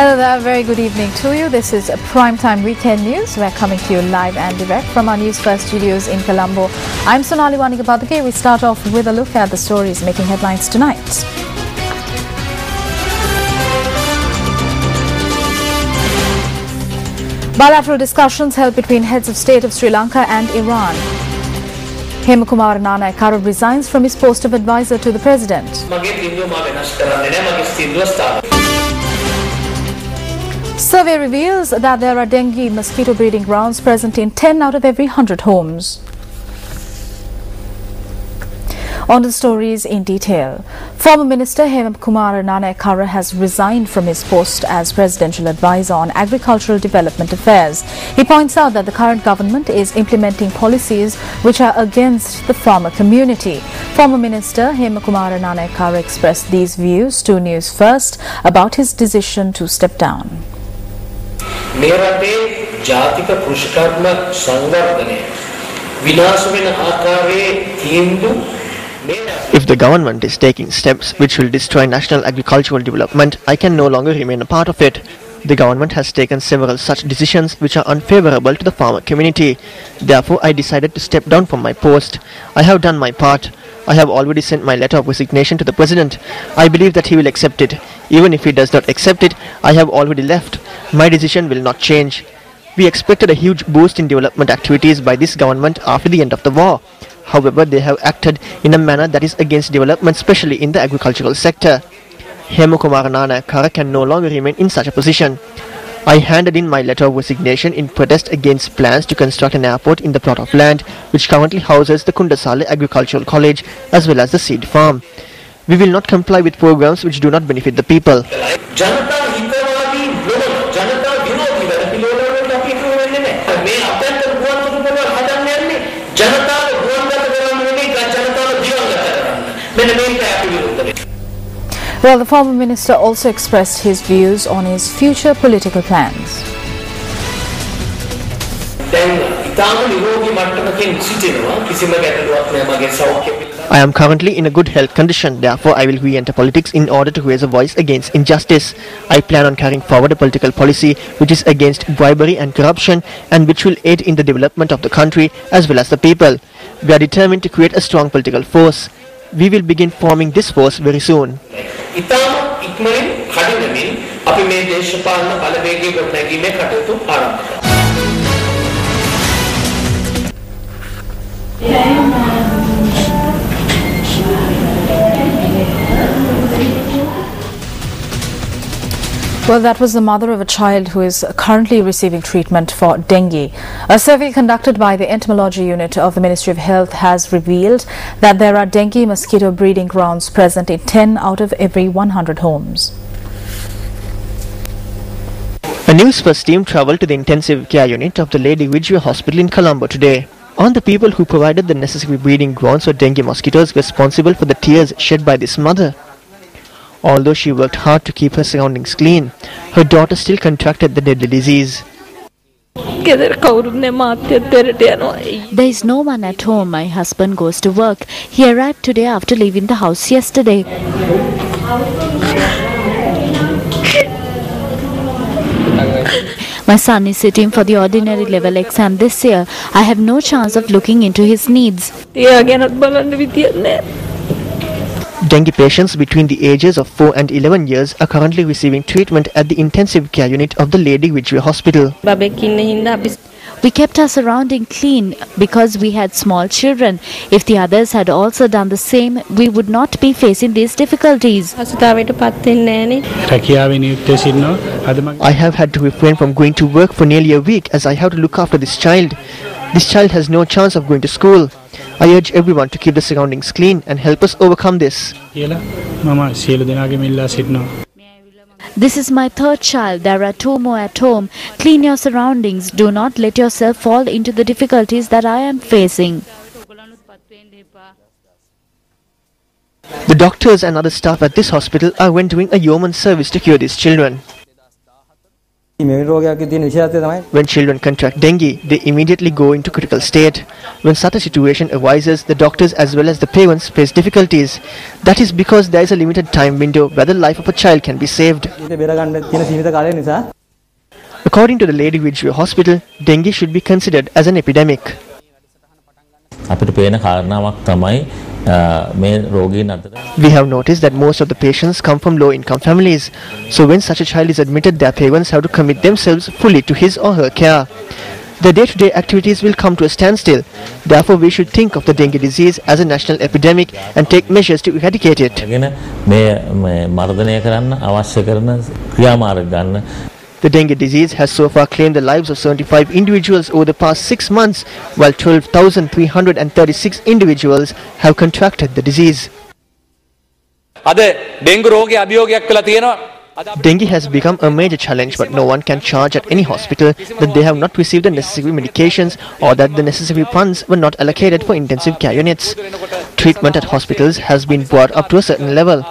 Hello there, very good evening to you. This is Primetime Weekend News. We're coming to you live and direct from our News First studios in Colombo. I'm Sonali Wanigapatake. We start off with a look at the stories making headlines tonight. Bilateral discussions held between heads of state of Sri Lanka and Iran. Hemakumara Nanayakkara resigns from his post of advisor to the president. Survey reveals that there are dengue mosquito breeding grounds present in 10 out of every 100 homes. On to the stories in detail. Former Minister Hemakumara Nanayakkara has resigned from his post as Presidential Advisor on Agricultural Development Affairs. He points out that the current government is implementing policies which are against the farmer community. Former Minister Hemakumara Nanayakkara expressed these views to News First about his decision to step down. මේ රටේ ජාතික කෘෂිකර්ම සංවර්ධනය විනාශ වෙන ආකාරයේ තීන්දුව. If the government is taking steps which will destroy national agricultural development, I can no longer remain a part of it. The government has taken several such decisions which are unfavorable to the farmer community. Therefore, I decided to step down from my post. I have done my part. I have already sent my letter of resignation to the president. I believe that he will accept it. Even if he does not accept it, I have already left. My decision will not change. We expected a huge boost in development activities by this government after the end of the war. However, they have acted in a manner that is against development, especially in the agricultural sector. Hemakumara Nanayakkara can no longer remain in such a position. I handed in my letter of resignation in protest against plans to construct an airport in the plot of land which currently houses the Kundasale Agricultural College as well as the seed farm. We will not comply with programs which do not benefit the people. Well, the former minister also expressed his views on his future political plans. I am currently in a good health condition, therefore I will re-enter politics in order to raise a voice against injustice. I plan on carrying forward a political policy which is against bribery and corruption and which will aid in the development of the country as well as the people. We are determined to create a strong political force. We will begin forming this force very soon. Well, that was the mother of a child who is currently receiving treatment for dengue. A survey conducted by the entomology unit of the Ministry of Health has revealed that there are dengue mosquito breeding grounds present in 10 out of every 100 homes. A News First team travelled to the intensive care unit of the Lady Vijaya Hospital in Colombo today. On the people who provided the necessary breeding grounds for dengue mosquitoes responsible for the tears shed by this mother. Although she worked hard to keep her surroundings clean, her daughter still contracted the deadly disease. There is no one at home. My husband goes to work. He arrived today after leaving the house yesterday. My son is sitting for the ordinary level exam this year. I have no chance of looking into his needs. Dengue patients between the ages of 4 and 11 years are currently receiving treatment at the intensive care unit of the Lady Vijaya Hospital. We kept our surrounding clean because we had small children. If the others had also done the same, we would not be facing these difficulties. I have had to refrain from going to work for nearly a week as I have to look after this child. This child has no chance of going to school. I urge everyone to keep the surroundings clean and help us overcome this. This is my third child. There are 2 more at home. Clean your surroundings. Do not let yourself fall into the difficulties that I am facing. The doctors and other staff at this hospital are rendering a yeoman's service to cure these children. When children contract dengue, they immediately go into critical state. When such a situation arises, the doctors as well as the parents face difficulties. That is because there is a limited time window where the life of a child can be saved. According to the Lady Ridgeway Hospital, dengue should be considered as an epidemic. We have noticed that most of the patients come from low-income families. So when such a child is admitted, their parents have to commit themselves fully to his or her care. Their day-to-day activities will come to a standstill. Therefore, we should think of the dengue disease as a national epidemic and take measures to eradicate it. The dengue disease has so far claimed the lives of 75 individuals over the past 6 months, while 12,336 individuals have contracted the disease. Dengue has become a major challenge, but no one can charge at any hospital that they have not received the necessary medications or that the necessary funds were not allocated for intensive care units. Treatment at hospitals has been brought up to a certain level,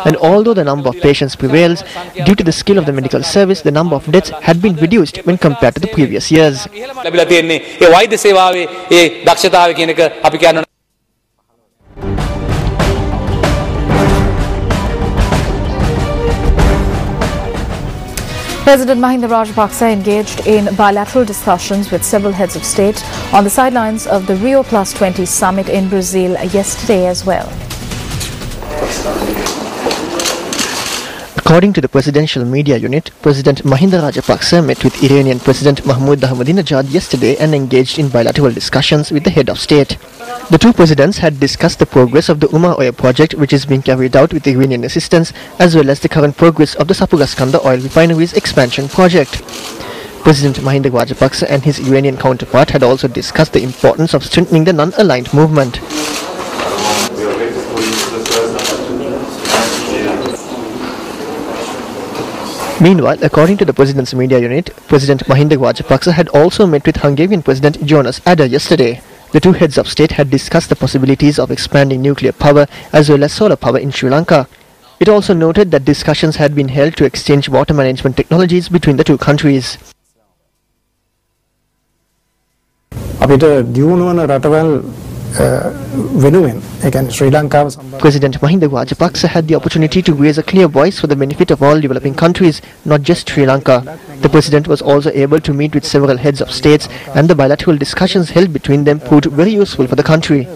and although the number of patients prevails, due to the skill of the medical service, the number of deaths had been reduced when compared to the previous years. President Mahinda Rajapaksa engaged in bilateral discussions with several heads of state on the sidelines of the Rio Plus20 summit in Brazil yesterday as well. According to the presidential media unit, President Mahinda Rajapaksa met with Iranian President Mahmoud Ahmadinejad yesterday and engaged in bilateral discussions with the head of state. The two presidents had discussed the progress of the Umar oil project, which is being carried out with Iranian assistance, as well as the current progress of the Sapuraskanda oil refinery's expansion project. President Mahinda Rajapaksa and his Iranian counterpart had also discussed the importance of strengthening the non-aligned movement. Meanwhile, according to the President's media unit, President Mahinda Rajapaksa had also met with Hungarian President Jonas Ader yesterday. The two heads of state had discussed the possibilities of expanding nuclear power as well as solar power in Sri Lanka. It also noted that discussions had been held to exchange water management technologies between the two countries. President Mahinda Rajapaksa had the opportunity to raise a clear voice for the benefit of all developing countries, not just Sri Lanka. The president was also able to meet with several heads of states, and the bilateral discussions held between them proved very useful for the country.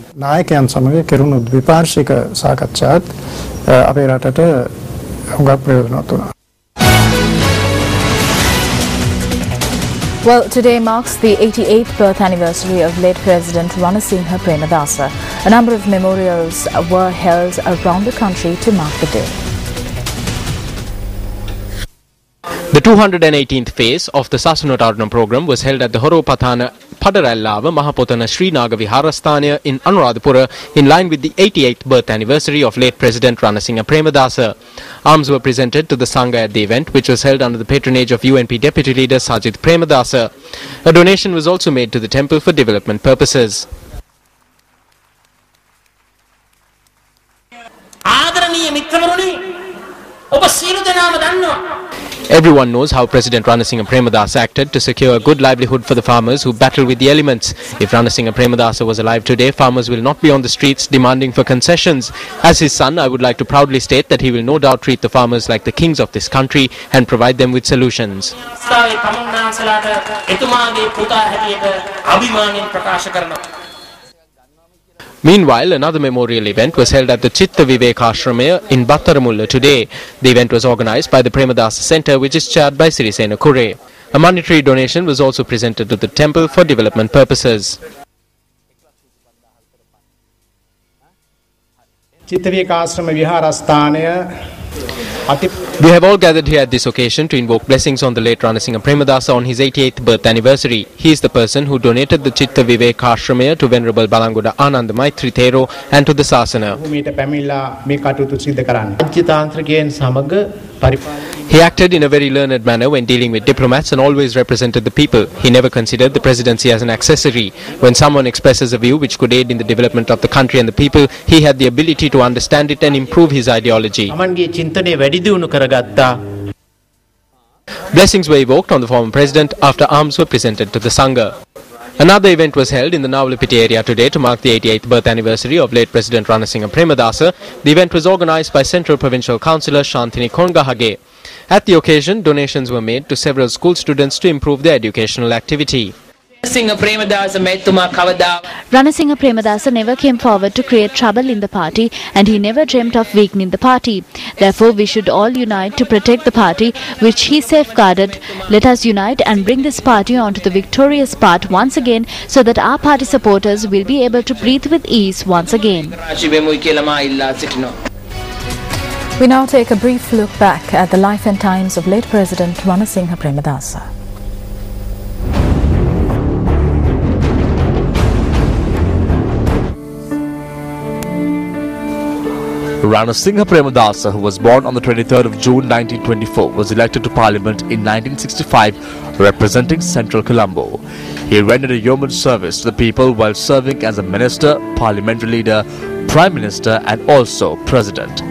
Well, today marks the 88th birth anniversary of late President Ranasinghe Premadasa. A number of memorials were held around the country to mark the day. The 218th phase of the Sasunotaranam program was held at the Horopatana Padarallava Mahapotana Sri Naga Viharasthana in Anuradhapura in line with the 88th birth anniversary of late President Ranasinghe Premadasa. Arms were presented to the Sangha at the event, which was held under the patronage of UNP Deputy Leader Sajid Premadasa. A donation was also made to the temple for development purposes. Everyone knows how President Ranasinghe Premadasa acted to secure a good livelihood for the farmers who battle with the elements. If Ranasinghe Premadasa was alive today, farmers will not be on the streets demanding for concessions. As his son, I would like to proudly state that he will no doubt treat the farmers like the kings of this country and provide them with solutions. Meanwhile, another memorial event was held at the Chitta Viveka Ashramaya in Battaramulla today. The event was organized by the Premadasa Centre, which is chaired by Sirisena Kure. A monetary donation was also presented to the temple for development purposes. Chitta Viveka Ashrama Viharasthanaya. We have all gathered here at this occasion to invoke blessings on the late Ranasinghe Premadasa on his 88th birth anniversary. He is the person who donated the Chitta Viveka Ashramaya to Venerable Balangoda Ananda Maitri Thero and to the Sasana. He acted in a very learned manner when dealing with diplomats and always represented the people. He never considered the presidency as an accessory. When someone expresses a view which could aid in the development of the country and the people, he had the ability to understand it and improve his ideology. Blessings were evoked on the former president after arms were presented to the Sangha. Another event was held in the Nawalpiti area today to mark the 88th birth anniversary of late President Ranasinghe Premadasa. The event was organised by Central Provincial Councillor Shantini Kongahage. At the occasion, donations were made to several school students to improve their educational activity. Ranasinghe Premadasa never came forward to create trouble in the party, and he never dreamt of weakening the party. Therefore, we should all unite to protect the party which he safeguarded. Let us unite and bring this party onto the victorious path once again, so that our party supporters will be able to breathe with ease once again. We now take a brief look back at the life and times of late President Ranasinghe Premadasa. Ranasinghe Premadasa, who was born on the 23rd of June 1924, was elected to Parliament in 1965, representing Central Colombo. He rendered a yeoman service to the people while serving as a minister, parliamentary leader, prime minister and also president.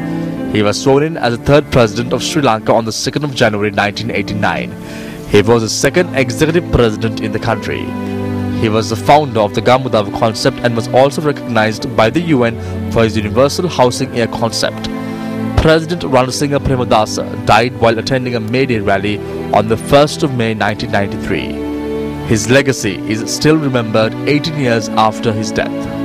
He was sworn in as the third president of Sri Lanka on the 2nd of January 1989. He was the second executive president in the country. He was the founder of the Gamudava concept and was also recognized by the UN for his universal housing air concept. President Ranasinghe Premadasa died while attending a May Day rally on the 1st of May 1993. His legacy is still remembered 18 years after his death.